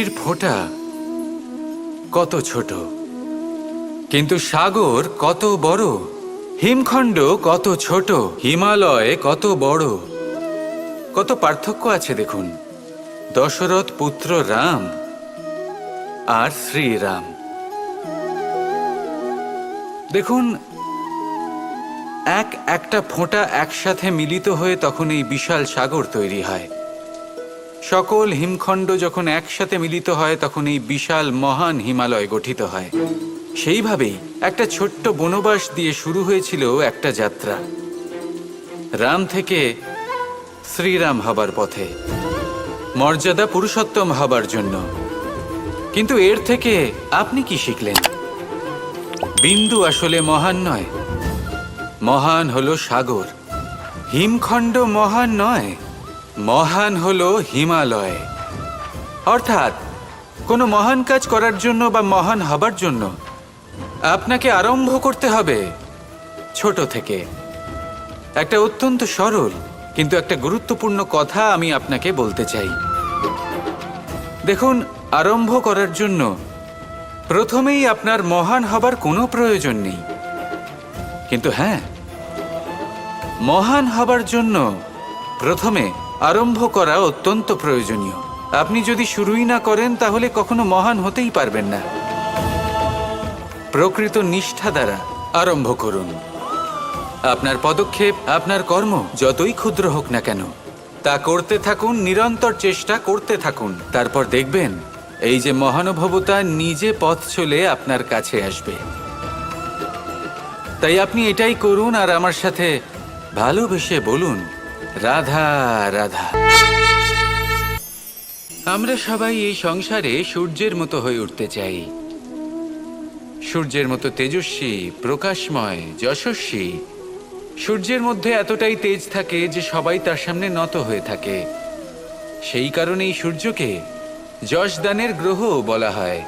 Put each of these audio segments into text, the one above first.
বৃষ্টির ফোঁটা কত ছোট, কিন্তু সাগর কত বড়, হিমখণ্ড কত ছোট, হিমালয় কত বড়। কত পার্থক্য আছে দেখুন, দশরথ পুত্র রাম আর শ্রীরাম। দেখুন, একটা ফোঁটা একসাথে মিলিত হয়ে তখন এই বিশাল সাগর তৈরি হয়। সকল হিমখণ্ড যখন একসাথে মিলিত হয় তখন এই বিশাল মহান হিমালয় গঠিত হয়। সেইভাবেই একটা ছোট্ট বনবাস দিয়ে শুরু হয়েছিল একটা যাত্রা, রাম থেকে শ্রীরাম হবার পথে, মর্যাদা পুরুষোত্তম হবার জন্য। কিন্তু এর থেকে আপনি কি শিখলেন? বিন্দু আসলে মহান নয়, মহান হলো সাগর। হিমখণ্ড মহান নয়, মহান হলো হিমালয়। অর্থাৎ কোনো মহান কাজ করার জন্য বা মহান হবার জন্য আপনাকে আরম্ভ করতে হবে ছোট থেকে। একটা অত্যন্ত সরল কিন্তু একটা গুরুত্বপূর্ণ কথা আমি আপনাকে বলতে চাই। দেখুন, আরম্ভ করার জন্য প্রথমেই আপনার মহান হবার কোনো প্রয়োজন নেই, কিন্তু হ্যাঁ, মহান হবার জন্য প্রথমে আরম্ভ করা অত্যন্ত প্রয়োজনীয়। আপনি যদি শুরুই না করেন তাহলে কখনো মহান হতেই পারবেন না। প্রকৃত নিষ্ঠা দ্বারা আরম্ভ করুন। আপনার পদক্ষেপ, আপনার কর্ম যতই ক্ষুদ্র হোক না কেন, তা করতে থাকুন, নিরন্তর চেষ্টা করতে থাকুন। তারপর দেখবেন এই যে মহানুভবতা নিজে পথ চলে আপনার কাছে আসবে। তাই আপনি এটাই করুন আর আমার সাথে ভালোবেসে বলুন, রাধা রাধা। আমরা সবাই এই সংসারে সূর্যের মতো হয়ে উঠতে চাই, সূর্যের মতো তেজস্বী, প্রকাশময়, যশস্বী। সূর্যের মধ্যে এতটাই তেজ থাকে যে সবাই তার সামনে নত হয়ে থাকে। সেই কারণেই সূর্যকে যশদানের গ্রহ বলা হয়।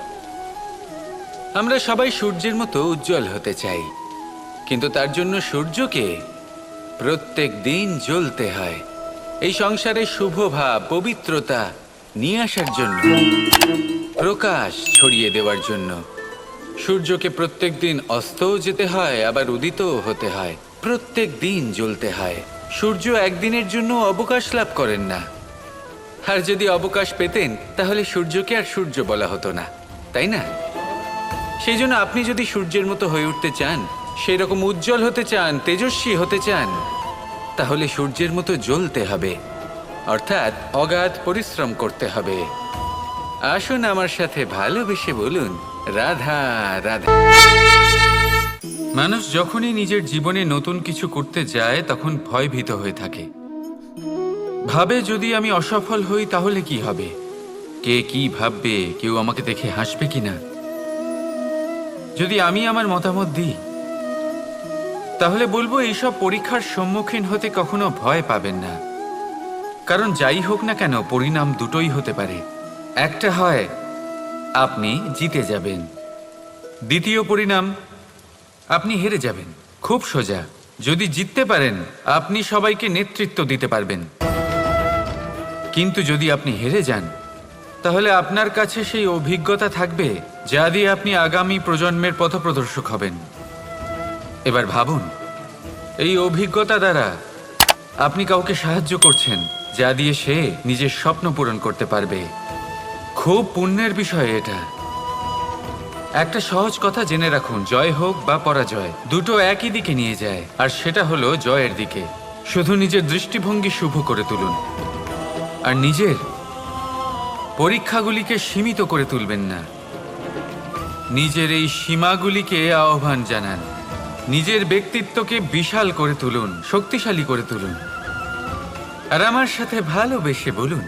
আমরা সবাই সূর্যের মতো উজ্জ্বল হতে চাই, কিন্তু তার জন্য সূর্যকে প্রত্যেক দিন জ্বলতে হয় এই সংসারে শুভ ভাব, পবিত্রতা নিয়ে আসার জন্য, প্রকাশ ছড়িয়ে দেওয়ার জন্য। সূর্যকে প্রত্যেক দিন অস্তও যেতে হয়, আবার উদিতও হতে হয়, প্রত্যেক দিন জ্বলতে হয়। সূর্য একদিনের জন্য অবকাশ লাভ করেন না। আর যদি অবকাশ পেতেন তাহলে সূর্যকে আর সূর্য বলা হতো না, তাই না? সেই জন্য আপনি যদি সূর্যের মতো হয়ে উঠতে চান, সেই রকম উজ্জ্বল হতে চান, তেজস্বী হতে চান, তাহলে সূর্যের মতো জ্বলতে হবে, অর্থাৎ অগাধ পরিশ্রম করতে হবে। আসুন আমার সাথে ভালোবেসে বলুন, রাধা রাধা। মানুষ যখনই নিজের জীবনে নতুন কিছু করতে যায় তখন ভয়ভীত হয়ে থাকে। ভাবে, যদি আমি অসফল হই তাহলে কি হবে? কে কি ভাববে? কেউ আমাকে দেখে হাসবে কিনা? যদি আমি আমার মতামত দিই তাহলে বলবো, এইসব পরীক্ষার সম্মুখীন হতে কখনো ভয় পাবেন না। কারণ যাই হোক না কেন, পরিণাম দুটোই হতে পারে। একটা হয় আপনি জিতে যাবেন, দ্বিতীয় পরিণাম আপনি হেরে যাবেন। খুব সোজা। যদি জিততে পারেন আপনি সবাইকে নেতৃত্ব দিতে পারবেন, কিন্তু যদি আপনি হেরে যান তাহলে আপনার কাছে সেই অভিজ্ঞতা থাকবে যা দিয়ে আপনি আগামী প্রজন্মের পথপ্রদর্শক হবেন। এবার ভাবুন, এই অভিজ্ঞতা দ্বারা আপনি কাউকে সাহায্য করছেন যা দিয়ে সে নিজের স্বপ্ন পূরণ করতে পারবে। খুব পুণ্যের বিষয় এটা। একটা সহজ কথা জেনে রাখুন, জয় হোক বা পরাজয়, দুটো একই দিকে নিয়ে যায়, আর সেটা হলো জয়ের দিকে। শুধু নিজের দৃষ্টিভঙ্গি শুভ করে তুলুন, আর নিজের পরীক্ষাগুলিকে সীমিত করে তুলবেন না। নিজের এই সীমাগুলিকে আহ্বান জানান, নিজের ব্যক্তিত্বকে বিশাল করে তুলুন, শক্তিশালী করে তুলুন। আর আমার সাথে ভালোবেসে বলুন,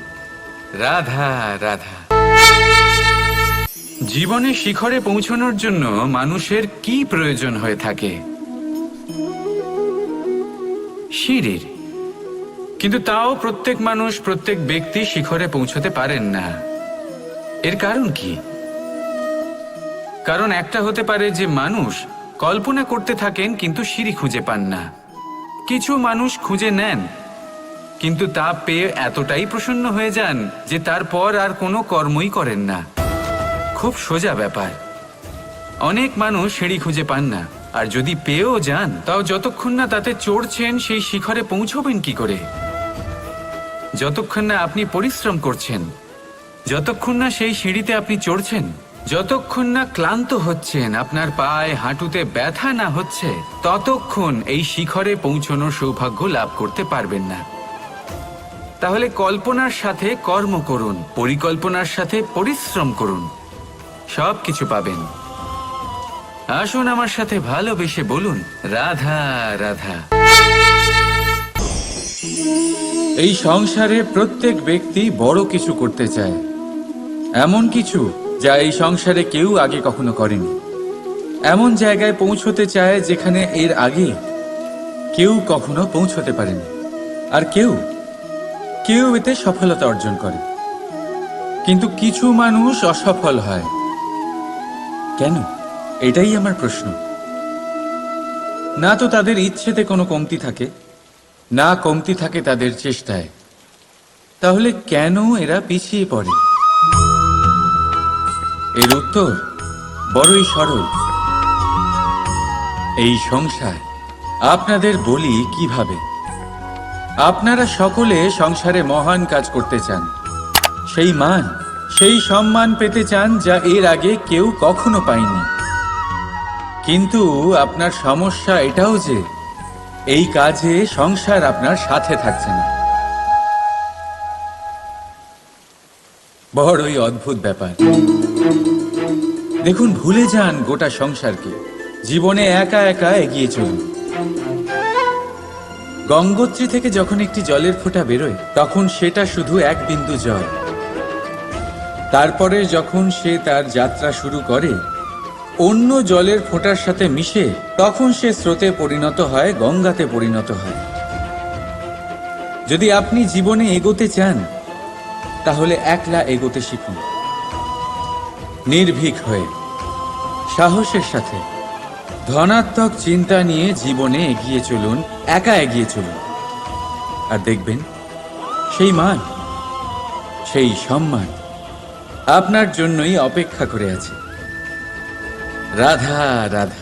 রাধা রাধা। জীবনে শিখরে পৌঁছানোর জন্য মানুষের কি প্রয়োজন হয়ে থাকে? সিঁড়ির। কিন্তু তাও প্রত্যেক মানুষ, প্রত্যেক ব্যক্তি শিখরে পৌঁছতে পারেন না। এর কারণ কি? কারণ একটা হতে পারে যে মানুষ কল্পনা করতে থাকেন কিন্তু সিঁড়ি খুঁজে পান না। কিছু মানুষ খুঁজে নেন কিন্তু তা পেয়ে এতটাই প্রসন্ন হয়ে যান যে তারপর আর কোনো কর্মই করেন না। খুব সোজা ব্যাপার। অনেক মানুষ সিঁড়ি খুঁজে পান না, আর যদি পেয়েও যান তাও যতক্ষণ না তাতে চড়ছেন সেই শিখরে পৌঁছবেন কি করে? যতক্ষণ না আপনি পরিশ্রম করছেন, যতক্ষণ না সেই সিঁড়িতে আপনি চড়ছেন, যতক্ষণ না ক্লান্ত হচ্ছেন, আপনার পায়ে হাঁটুতে ব্যথা না হচ্ছে, ততক্ষণ এই শিখরে পৌঁছানোর সৌভাগ্য লাভ করতে পারবেন না। তাহলে কল্পনার সাথে কর্ম করুন, পরিকল্পনার সাথে পরিশ্রম করুন, সব কিছু পাবেন। আসুন আমার সাথে ভালোবেসে বলুন, রাধা রাধা। এই সংসারে প্রত্যেক ব্যক্তি বড় কিছু করতে চায়, এমন কিছু যা এই সংসারে কেউ আগে কখনো করেনি। এমন জায়গায় পৌঁছতে চায় যেখানে এর আগে কেউ কখনো পৌঁছতে পারেনি। আর কেউ এতে সফলতা অর্জন করে। কিন্তু কিছু মানুষ অসফল হয় কেন? এটাই আমার প্রশ্ন। না তো তাদের ইচ্ছেতে কোনো কমতি থাকে, না কমতি থাকে তাদের চেষ্টায়। তাহলে কেন এরা পিছিয়ে পড়ে? এর উত্তর বড়ই সরল। এই সংসার। আপনাদের বলি কিভাবে। আপনারা সকলে সংসারে মহান কাজ করতে চান, সেই মান, সেই সম্মান পেতে চান যা এর আগে কেউ কখনো পায়নি। কিন্তু আপনার সমস্যা এটাও যে এই কাজে সংসার আপনার সাথে থাকছে না। বড়ই অদ্ভুত ব্যাপার। দেখুন, ভুলে যান গোটা সংসারকে, জীবনে একা একা এগিয়ে চলুন। গঙ্গোত্রী থেকে যখন একটি জলের ফোঁটা বেরোয় তখন সেটা শুধু এক বিন্দু জল। তারপরে যখন সে তার যাত্রা শুরু করে অন্য জলের ফোঁটার সাথে মিশে, তখন সে স্রোতে পরিণত হয়, গঙ্গাতে পরিণত হয়। যদি আপনি জীবনে এগোতে চান তাহলে একলা এগোতে শিখুন, নির্ভীক হয়ে, সাহসের সাথে, ধনাত্মক চিন্তা নিয়ে জীবনে এগিয়ে চলুন, একা এগিয়ে চলুন। আর দেখবেন সেই মান, সেই সম্মান আপনার জন্যই অপেক্ষা করে আছে। রাধা রাধা।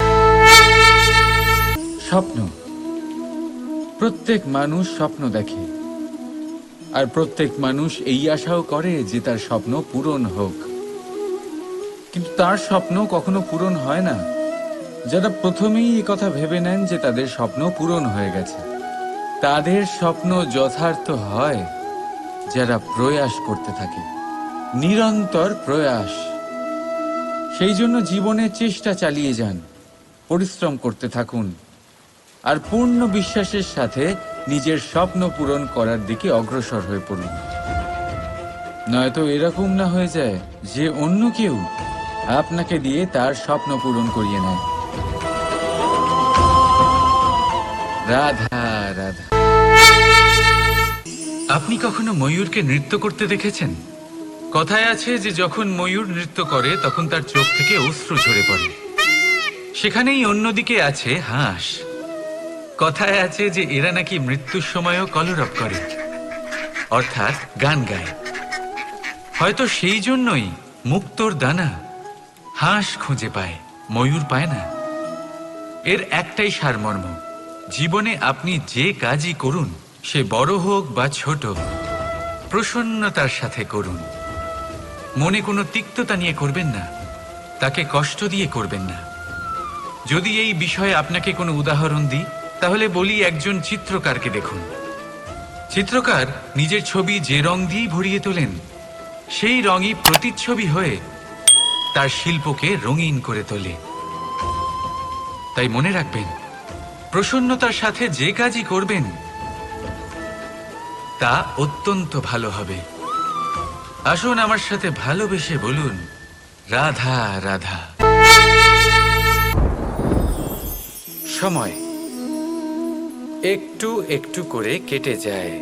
স্বপ্ন। প্রত্যেক মানুষ স্বপ্ন দেখে, আর প্রত্যেক মানুষ এই আশাও করে যে তার স্বপ্ন পূরণ হোক। কিন্তু তার স্বপ্ন কখনো পূরণ হয় না যারা প্রথমেই এই কথা ভেবে নেন যে তাদের স্বপ্ন পূরণ হয়ে গেছে। তাদের স্বপ্ন যথার্থ হয় যারা প্রয়াস করতে থাকে, নিরন্তর প্রয়াস। সেই জন্য জীবনে চেষ্টা চালিয়ে যান, পরিশ্রম করতে থাকুন, আর পূর্ণ বিশ্বাসের সাথে নিজের স্বপ্ন পূরণ করার দিকে অগ্রসর হয়ে পড়ুন। নয়তো এরকম না হয়ে যায় যে অন্য কেউ আপনাকে দিয়ে তার স্বপ্ন পূরণ করিয়ে নেয়। রাধা রাধা। আপনি কখনো ময়ূরকে নৃত্য করতে দেখেছেন? কথায় আছে যে যখন ময়ূর নৃত্য করে তখন তার চোখ থেকে অশ্রু ঝরে পড়ে। সেখানেই অন্যদিকে আছে হাঁস। কথায় আছে যে এরা নাকি মৃত্যুর সময়ও কলরব করে, অর্থাৎ গান গায়। হয়তো সেই জন্যই মুক্তোর দানা হাঁস খুঁজে পায়, ময়ূর পায় না। এর একটাই সারমর্ম, জীবনে আপনি যে কাজই করুন, সে বড় হোক বা ছোট, প্রসন্নতার সাথে করুন। মনে কোনো তিক্ততা নিয়ে করবেন না, তাকে কষ্ট দিয়ে করবেন না। যদি এই বিষয়ে আপনাকে কোনো উদাহরণ দিই তাহলে বলি, একজন চিত্রকারকে দেখুন। চিত্রকার নিজের ছবি যে রং দিয়েই ভরিয়ে তোলেন, সেই রঙই প্রতিচ্ছবি হয়ে তার শিল্পকে রঙিন করে তোলে। তাই মনে রাখবেন, প্রসন্নতার সাথে যে কাজই করবেন তা অত্যন্ত ভালো হবে। আসুন আমার সাথে ভালোবেসে বলুন, রাধা রাধা। সময় একটু একটু করে কেটে যায়,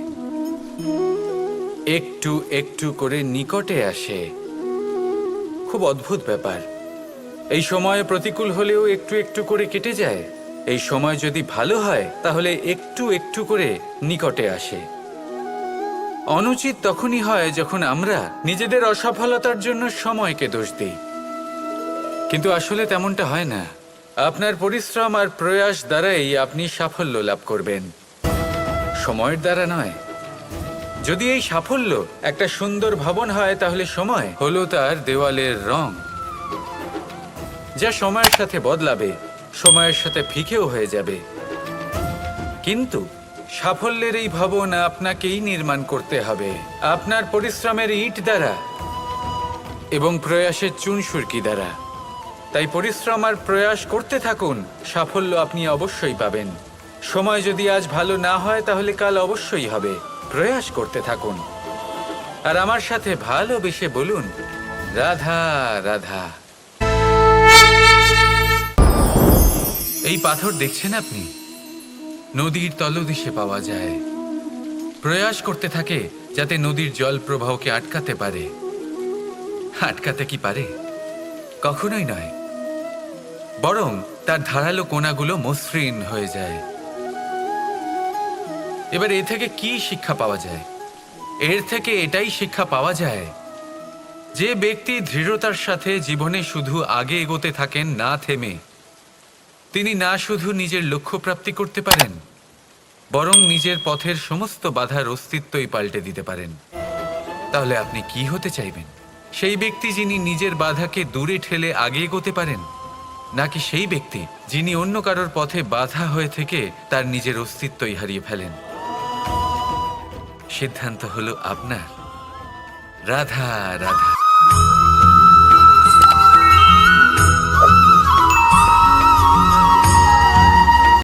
একটু একটু করে নিকটে আসে। খুব অদ্ভুত ব্যাপার। এই সময় প্রতিকূল হলেও একটু একটু করে কেটে যায়। এই সময় যদি ভালো হয় তাহলে একটু একটু করে নিকটে আসে। অনুচিত তখনই হয় যখন আমরা নিজেদের অসফলতার জন্য সময়কে দোষ দিই, কিন্তু আসলে তেমনটা হয় না। আপনার পরিশ্রম আর প্রয়াস দ্বারাই আপনি সাফল্য লাভ করবেন, সময়ের দ্বারা নয়। যদি এই সাফল্য একটা সুন্দর ভবন হয়, তাহলে সময় হলো তার দেওয়ালের রং, যা সময়ের সাথে বদলাবে, সময়ের সাথে ফিকেও হয়ে যাবে। কিন্তু সাফল্যের এই ভবন আপনাকেই নির্মাণ করতে হবে, আপনার পরিশ্রমের ইট দ্বারা এবং প্রয়াসের চুনসুরকি দ্বারা। তাই পরিশ্রম আর প্রয়াস করতে থাকুন, সাফল্য আপনি অবশ্যই পাবেন। সময় যদি আজ ভালো না হয়, তাহলে কাল অবশ্যই হবে। প্রয়াস করতে থাকুন আর আমার সাথে ভালোবেসে বলুন, রাধা রাধা। এই পাথর দেখছেন আপনি, নদীর তলদেশে পাওয়া যায়। প্রয়াস করতে থাকে যাতে নদীর জল প্রবাহকে আটকাতে পারে। আটকাতে কি পারে? কখনোই নয়, বরং তার ধারালো কোণাগুলো মসৃণ হয়ে যায়। এবার এ থেকে কি শিক্ষা পাওয়া যায়? এর থেকে এটাই শিক্ষা পাওয়া যায় যে ব্যক্তি দৃঢ়তার সাথে জীবনে শুধু আগে এগোতে থাকেন না থেমে, তিনি না শুধু নিজের লক্ষ্য প্রাপ্তি করতে পারেন, বরং নিজের পথের সমস্ত বাধার অস্তিত্বই পাল্টে দিতে পারেন। তাহলে আপনি কি হতে চাইবেন? সেই ব্যক্তি যিনি নিজের বাধাকে দূরে ঠেলে আগে এগোতে পারেন, নাকি সেই ব্যক্তি যিনি অন্য কারোর পথে বাধা হয়ে থেকে তার নিজের অস্তিত্বই হারিয়ে ফেলেন? সিদ্ধান্ত হলো আপনার। রাধা রাধা।